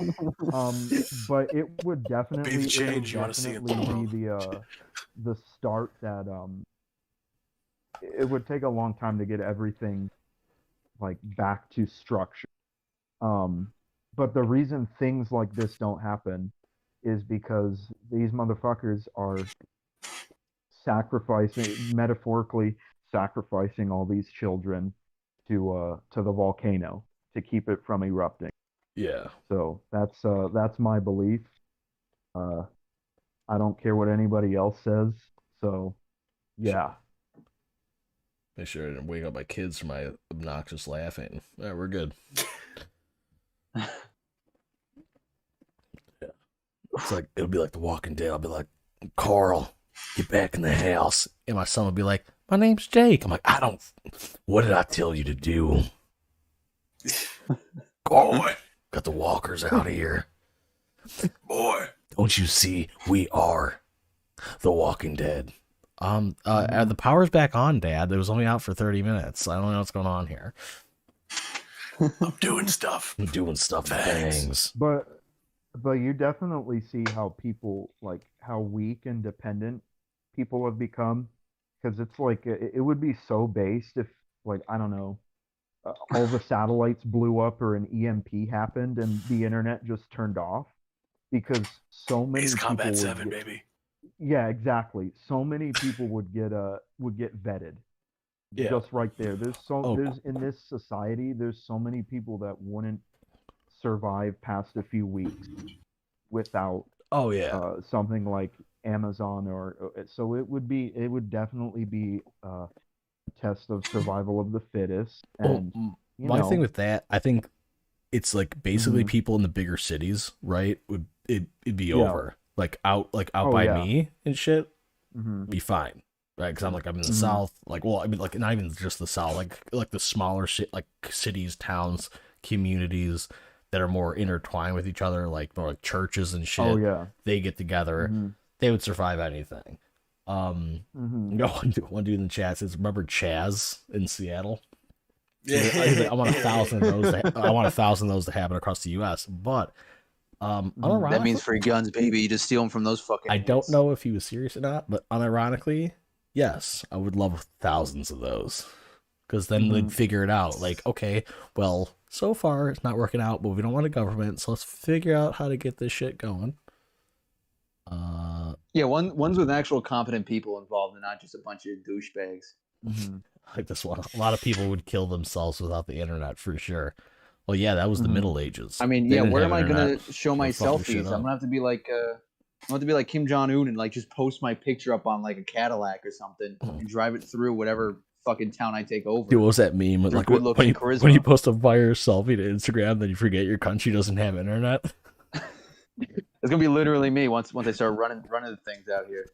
But it would definitely be the change you want to see in the world. be the start that it would take a long time to get everything like back to structure. But the reason things like this don't happen is because these motherfuckers are metaphorically sacrificing all these children to the volcano to keep it from erupting. Yeah. So that's my belief. I don't care what anybody else says. So yeah. Make sure I didn't wake up my kids from my obnoxious laughing. Yeah, we're good. Yeah. It's like it'll be like The Walking Dead. I'll be like, Carl, get back in the house. And my son will be like, my name's Jake. I'm like, what did I tell you to do? Boy, got the walkers out here. Boy, don't you see? We are The Walking Dead. The power's back on, Dad. It was only out for 30 minutes. I don't know what's going on here. I'm doing stuff. I'm doing stuff. Things. But you definitely see how people like how weak and dependent people have become, because it's like it would be so based if, like, I don't know, all the satellites blew up or an EMP happened and the internet just turned off, because so many Ace people Combat 7, baby. Yeah, exactly. So many people would get vetted. Yeah. Just right there. There's in this society, there's so many people that wouldn't survive past a few weeks without something like Amazon or so it would definitely be a test of survival of the fittest. And my thing with that, I think it's like basically people in the bigger cities, right? It'd be over. Like out by me and shit, be fine, right? Because I'm in the South. Like, well, I mean, like not even just the South, like the smaller shit, like cities, towns, communities that are more intertwined with each other, like more like churches and shit. Oh yeah, they get together, they would survive anything. One dude in the chat says, "Remember Chaz in Seattle?" Yeah, I want 1,000 of those. I want 1,000 of those to happen across the U.S. But that means free guns, baby. You just steal them from those fucking. I don't know if he was serious or not, but unironically, yes, I would love thousands of those, because then they'd figure it out. Like, okay, well, so far it's not working out, but we don't want a government, so let's figure out how to get this shit going. Yeah, ones with actual competent people involved, and not just a bunch of douchebags. Like this one, a lot of people would kill themselves without the internet for sure. Well, yeah, that was the Middle Ages. I mean, yeah, where am I gonna show my selfies? I'm gonna have to be like, Kim Jong-un and like just post my picture up on like a Cadillac or something and drive it through whatever fucking town I take over. Dude, what was that meme? Like when you post a fire selfie to Instagram, then you forget your country doesn't have internet. It's gonna be literally me once I start running the things out here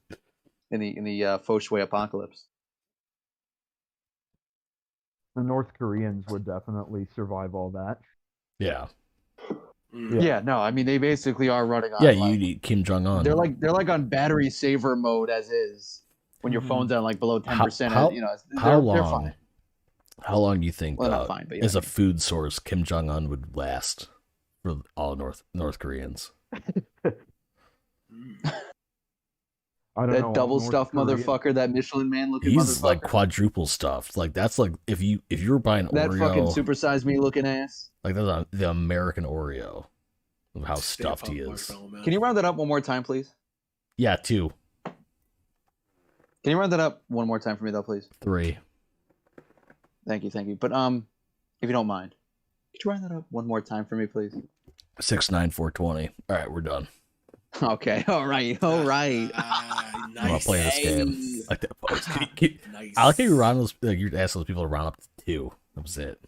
in the feng shui apocalypse. The North Koreans would definitely survive all that. Yeah. Yeah, no, I mean they basically are running on. Yeah, you need Kim Jong Un. They're like on battery saver mode as is when your phone's on like below 10%. They're fine. How long do you think not fine, but yeah, as a food source Kim Jong Un would last for all North Koreans? I don't know. Double stuffed motherfucker, that Michelin man looking motherfucker. He's like quadruple stuffed. Like that's like if you were buying that Oreo, fucking supersized me looking ass. Like that's the American Oreo of how stuffed he is. Can you round that up one more time, please? Yeah, 2. Can you round that up one more time for me, though, please? 3. Thank you. But if you don't mind, could you round that up one more time for me, please? 6, 9, 4, 20. All right, we're done. Okay, all right. Nice. I'm gonna play this game. Like that. Nice. I like how you round those. Like you asked those people to round up to 2. That was it.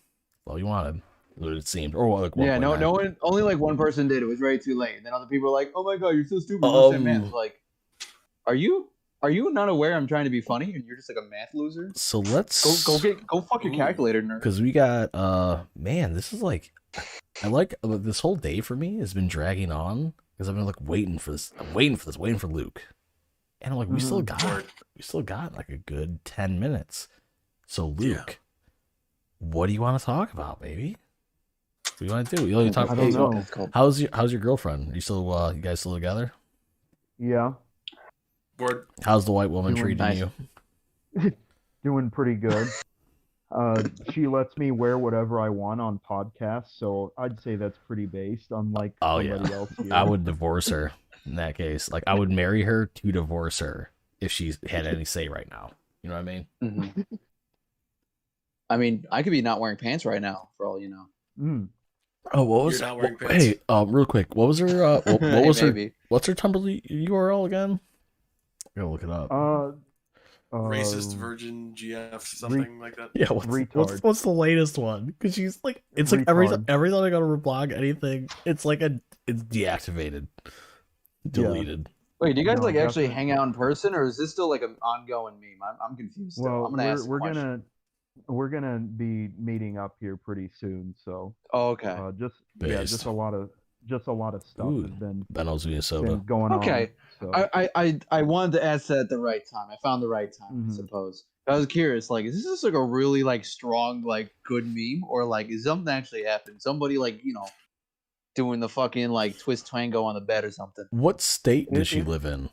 All you wanted. It seemed. Or like 1. Yeah, no one. Only like one person did. It was way too late. And then other people were like, "Oh my god, you're so stupid." Man, like, are you not aware I'm trying to be funny and you're just like a math loser? So let's go fuck your calculator, nerd. Because we got man, this is like, I like this whole day for me has been dragging on. Because I've been like waiting for this. I'm waiting for Luke, and I'm like, we still got like a good 10 minutes. So Luke, what do you want to talk about, baby? What do you want to do? You want to talk? I don't know. How's your girlfriend? Are you still you guys still together? Yeah. Word. How's the white woman treating you? Doing pretty good. She lets me wear whatever I want on podcasts, so I'd say that's pretty based, unlike somebody else here. I would divorce her in that case. Like, I would marry her to divorce her if she had any say right now. You know what I mean? Mm-hmm. I mean, I could be not wearing pants right now, for all you know. Oh, what was? You're not wearing pants. Hey, real quick, what was her? What was her? Maybe. What's her Tumblr URL again? I gotta look it up. Racist virgin GF something like that. Yeah, what's the latest one? Because she's like, it's like every time I go to reblog anything, it's like it's deactivated, deleted. Yeah. Wait, do you guys like actually hang out in person, or is this still like an ongoing meme? I'm confused. Still. Well, I'm gonna ask. We're gonna be meeting up here pretty soon, so. Oh, okay. Just a lot of stuff has been Minnesota going on. Okay. So. I wanted to ask that at the right time. I found the right time, I suppose. I was curious, like, is this just like a really like strong, like good meme, or like is something actually happened? Somebody like, you know, doing the fucking like twist twango on the bed or something. What state does she live in?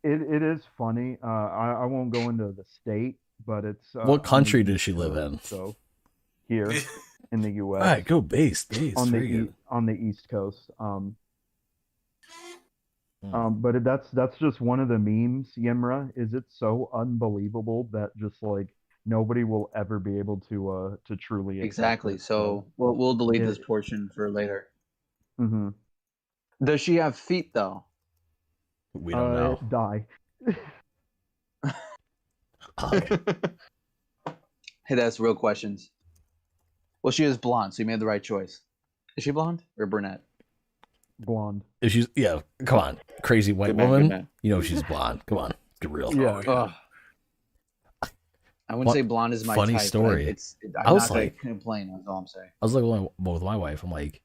It is funny. I won't go into the state, but it's what country does she live in? So here in the U.S. All right, go base on the East Coast. But that's just one of the memes, Yimra. Is it so unbelievable that just like nobody will ever be able to truly exactly. So we'll delete this portion for later. Mm-hmm. Does she have feet though? We don't know. Die. Hey, that's real questions. Well, she is blonde, so you made the right choice. Is she blonde or brunette? Blonde. If she's come on, crazy white woman. You know she's blonde. Come on, get real. Yeah. I wouldn't say blonde is my funny type, story. I'm not like complain. That's all I'm saying. I was like with my wife. I'm like,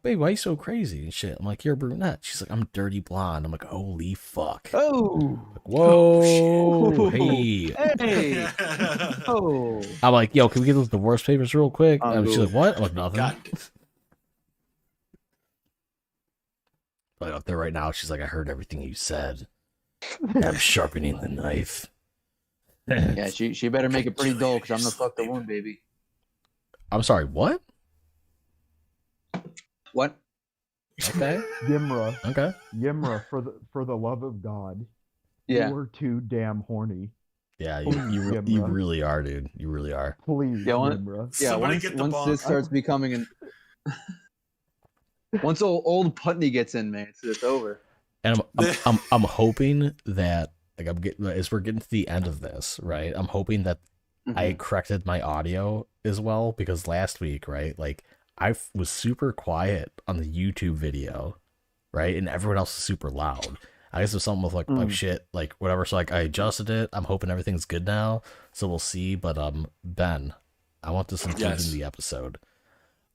babe, why are you so crazy and shit? I'm like, you're a brunette. She's like, I'm dirty blonde. I'm like, holy fuck. Oh, like, whoa, hey. Oh. I'm like, yo, can we get those divorce papers real quick? And she's like, what? I'm like, nothing. Like up there right now, she's like, I heard everything you said. I'm sharpening the knife. Yeah, she better make it pretty dull because I'm gonna fuck the wound, baby. I'm sorry, what? What? Okay. Yimra. Okay. Yimra, for the love of God. Yeah. You're too damn horny. Yeah, you really are, dude. You really are. Please, Yimra. Yeah, once this starts becoming an once old Putney gets in, man, it's over. And I'm hoping that as we're getting to the end of this, right? I'm hoping that I corrected my audio as well, because last week, right, like I was super quiet on the YouTube video, right, and everyone else is super loud. I guess there's something with like shit, like whatever. So like I adjusted it. I'm hoping everything's good now. So we'll see. But Ben, I want this included in the episode.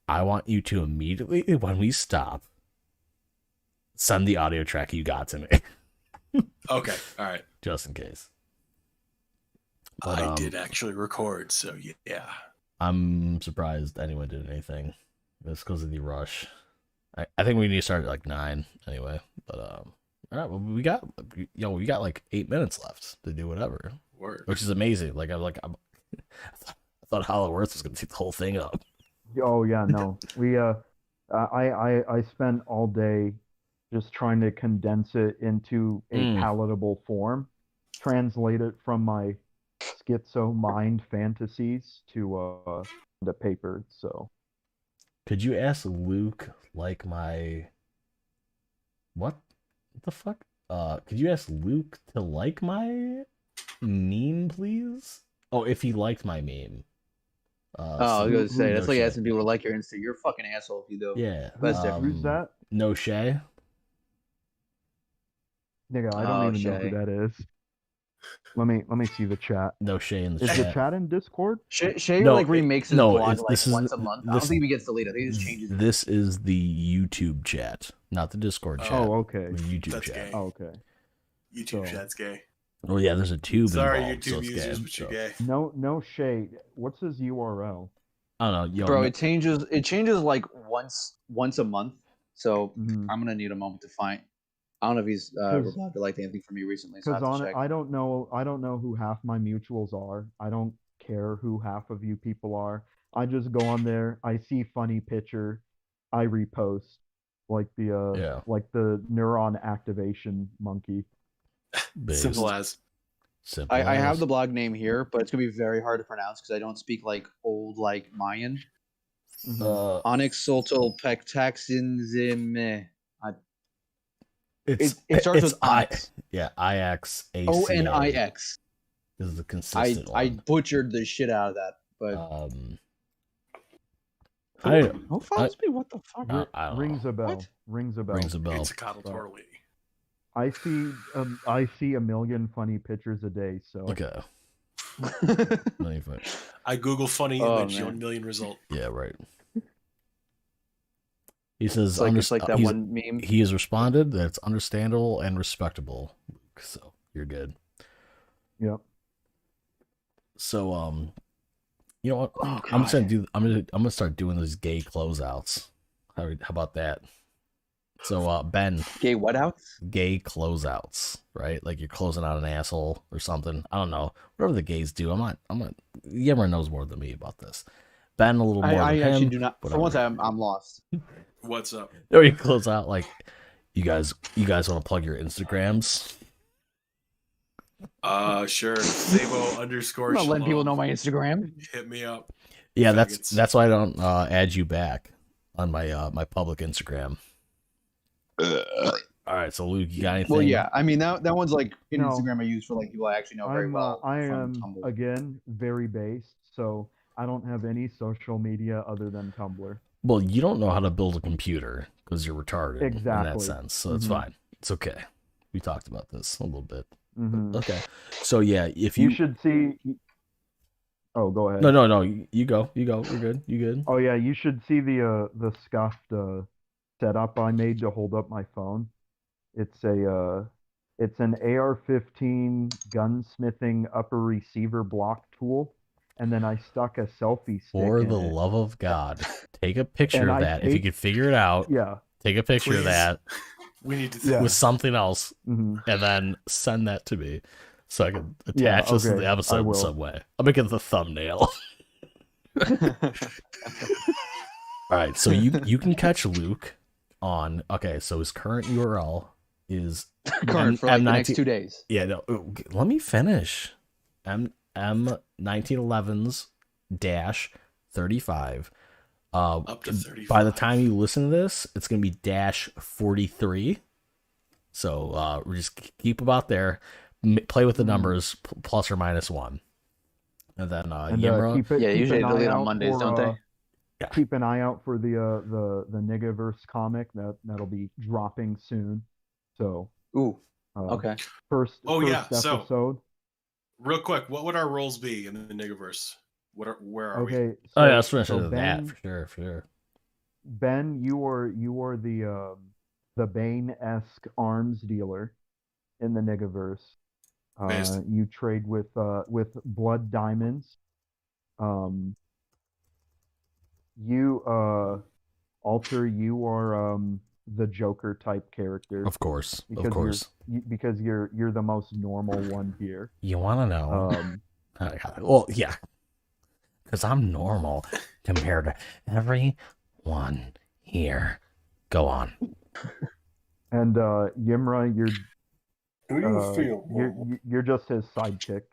I want you to immediately, when we stop, send the audio track you got to me. Okay, all right. Just in case. But, I did actually record, so yeah. I'm surprised anyone did anything. It's because of the rush. I think we need to start at like 9 anyway. But all right, well, we got like 8 minutes left to do whatever. Word. Which is amazing. Like I thought Hollow Earth was gonna take the whole thing up. Oh yeah, no. We I spent all day just trying to condense it into a palatable form, translate it from my schizo mind fantasies to the paper. So could you ask Luke like my what the fuck? Could you ask Luke to like my meme, please? Oh, if he liked my meme. I was gonna say that's like asking people to like your Insta. You're a fucking asshole if you do. Yeah. Who's that? No Shay. Nigga, I don't even know who that is. Let me see the chat. No Shay in the chat. Is the chat in Discord? Shay like remakes his blog like once a month. I don't think he gets deleted. I think he just changes it. This is the YouTube chat, not the Discord chat. Oh, okay. The YouTube That's chat. Gay. Oh, okay. YouTube chat's gay. Oh yeah, there's a tube Sorry, involved, YouTube so it's users, gay, but you're gay. No shade. What's his URL? I don't know, bro. It changes like once a month. So I'm gonna need a moment to find. I don't know if he's replied or liked anything from me recently. So I Because have to check. I don't know who half my mutuals are. I don't care who half of you people are. I just go on there. I see funny picture, I repost like Yeah. the neuron activation monkey. Simple as. Simple I have as. the blog name here, but it's gonna be very hard to pronounce because I don't speak like old like Mayan. Onyx Soltol Pectaxinzime. It starts with Onyx. IX ACA. ONIX. This is the consistent one. I butchered the shit out of that, but who follows me? What the fuck? I don't Rings know. a bell. What? Rings a bell. Rings a bell. It's a coddle twirly. I see a million funny pictures a day. So Okay. I Google funny image, 1 million result. Yeah, right. He says it's like that one meme. He has responded that it's understandable and respectable. So you're good. Yep. So you know what? I'm gonna start doing these gay closeouts. How about that? So Ben, gay what outs? Gay closeouts, right? Like you're closing out an asshole or something. I don't know. Whatever the gays do. I'm not. Yemmer knows more than me about this. Ben a little more. I than actually him, do not. whatever. For once, I'm lost. What's up? Or you close out like you guys want to plug your Instagrams? Sure. Savo _ I'm not letting people know my Instagram. Hit me up. Yeah, that's why I don't add you back on my my public Instagram. All right, so Luke, you got anything? Well, yeah, I mean that one's like an No. Instagram I use for like people I actually know very well. I from am Tumblr. again very based, so I don't have any social media other than Tumblr. Well, you don't know how to build a computer because you're retarded in that Exactly. sense, so it's fine. It's okay. We talked about this a little bit. Mhm. Okay, so yeah, if You should see. Oh, go ahead. No, you go. You're good. You good? Oh yeah, you should see the scuffed setup I made to hold up my phone. It's an AR-15 gunsmithing upper receiver block tool, and then I stuck a selfie stick For in the it. love of God, take a picture And of I that. If you could figure it out, Yeah. take a picture of Please. that We need to Yeah. with something else, Mhm. and then send that to me so I can attach this to okay, the I episode in will. some way. I'll make it the thumbnail. All right, so you can catch Luke on. Okay, so his current URL is Current for like the next 2 days. Yeah, no, let me finish. M1911s -35. Up to 35. By the time you listen to this, it's gonna be -43. So we just keep about there. Play with the numbers, plus or minus one, and then Yimra. Usually they delete on Mondays, don't they? Yeah. Keep an eye out for the Niggaverse comic that'll be dropping soon. So Ooh, okay. First yeah, so- episode. Real quick, what would our roles be in the Niggaverse? Where are we? Okay. Oh yeah, let's finish so that Ben, for sure. Ben, you are the Bane-esque arms dealer in the Niggaverse. Based. You trade with blood diamonds. You Alter, you are the Joker type character. Of course. Because you're the most normal one here. You want to know? Well, yeah, because I'm normal compared to everyone here. Go on. And Yimra, you're just his sidekick.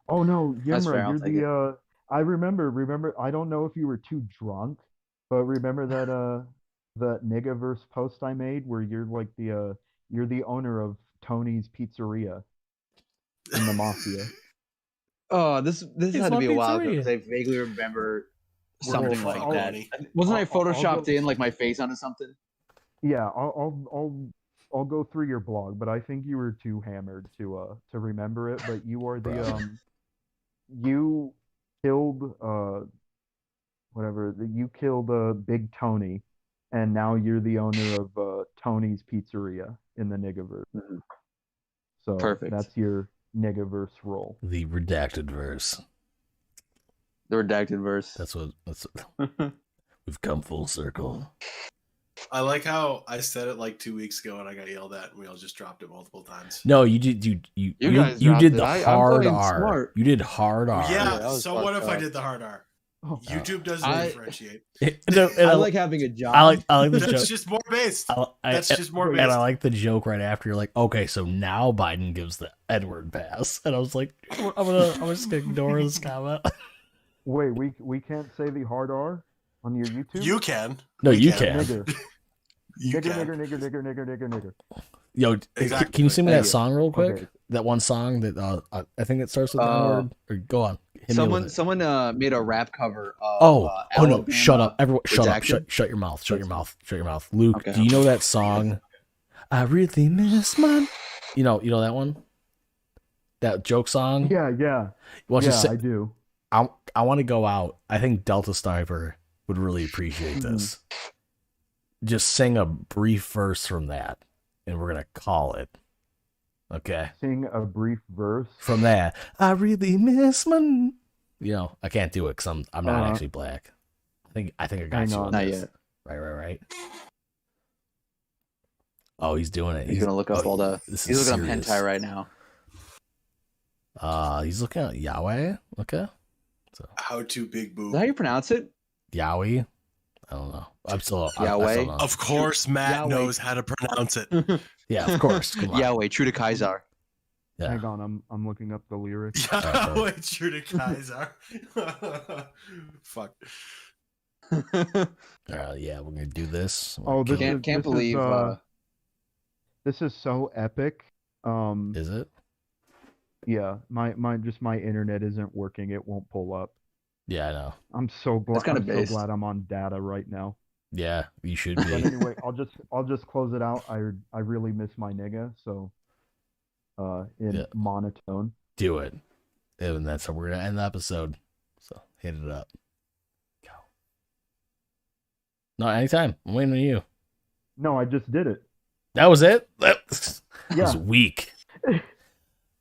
Oh no, Yimra, you're the I remember I don't know if you were too drunk, but remember that Niggaverse post I made where you're like you're the owner of Tony's Pizzeria in the Mafia. Oh, this had to be a while ago because I vaguely remember something like that. Wasn't I photoshopped in like my face onto something? Yeah, I'll go through your blog, but I think you were too hammered to remember it. But you are the you killed you killed Big Tony, and now you're the owner of Tony's Pizzeria in the Niggaverse. Mm-hmm. So perfect. That's your Niggaverse role. The redacted verse. The redacted verse. That's what we've come full circle. I like how I said it like 2 weeks ago and I got yelled at, and we all just dropped it multiple times. No, you did. You guys you dropped did it. the I'm hard playing R. smart. You did hard R. Yeah. that was So what if fucked I up. did the hard R? Oh, YouTube doesn't I- differentiate. I like having a job. I like the That's joke. just more based. That's just more And based. I like the joke right after. You're like, okay, so now Biden gives the Edward pass, and I was like, I'm just gonna ignore this comment. wait, we can't say the hard R on your YouTube? You can. No, We you can. can. Nigger. You Nigger, can. nigger. Yo, Exactly. can you sing me that Nigger. song real quick? Okay. That one song that I think it starts with the word. Or go on. Hit me with it. Someone made a rap cover of Oh no! Alabama Shut up, everyone! Shut up! Redacted. Shut your mouth! Shut your mouth! Shut your mouth! Luke, Okay. do you know that song? I really miss my. You know that one. That joke song. Yeah. Why don't you say- I do. I want to go out. I think Delta Sniper would really appreciate this. Just sing a brief verse from that, and we're gonna call it. Okay. Sing a brief verse. From that, I really miss my. I can't do it because I'm not actually black. I think I got Hang you on. on Not this. yet. Right. Oh, he's doing it. He's gonna look up all the. This He's is looking up serious. hentai right now. He's looking at Yahweh. Okay. So How to big Is boob. that how you pronounce it? Yahweh. I don't know. I'm still Yahweh? I still don't know. Of course, Matt Yahweh. knows how to pronounce it. Yeah, of course. Come on. Yahweh, true to Kaiser. Yeah. Hang on, I'm looking up the lyrics. Yahweh, true to Kaiser. Fuck. Yeah, we're gonna do this. Oh, this Kill- is Can't this believe. Is, this is so epic. Is it? Yeah, my internet isn't working. It won't pull up. Yeah, I know. I'm so glad. That's kinda I'm so based. glad I'm on data right now. Yeah, you should But be. anyway, I'll just close it out. I really miss my nigga. So, in Yeah. monotone. Do it. And that's how we're gonna end the episode. So hit it up. Go. No, anytime. I'm waiting on you. No, I just did it. That was it? That was Yeah. weak.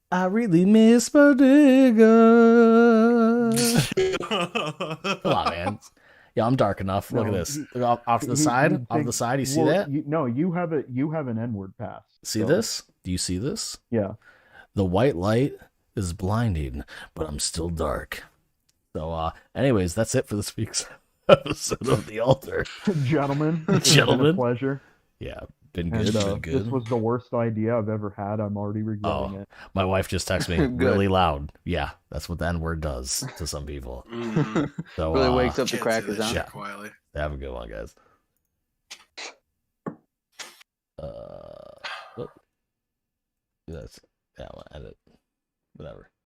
I really miss my nigga. Come on, man. Yeah, I'm dark enough. Look at No, this. Look off to the side. Off the side. You see well, that? you have an N-word pass. See so, this? Do you see this? Yeah. The white light is blinding, but I'm still dark. So, anyways, that's it for this week's episode of The Altar. Gentlemen. It's been a Gentlemen. pleasure. Yeah, been And, good. Been good. This was the worst idea I've ever had. I'm already regretting it. My wife just texted me Good. really loud. Yeah, that's what the N-word does to some people. Mhm. So, Really wakes up the Can't say crackers, that huh? shit Yeah. quietly. have a good one, guys. That's, yeah, I'm gonna edit. Whatever.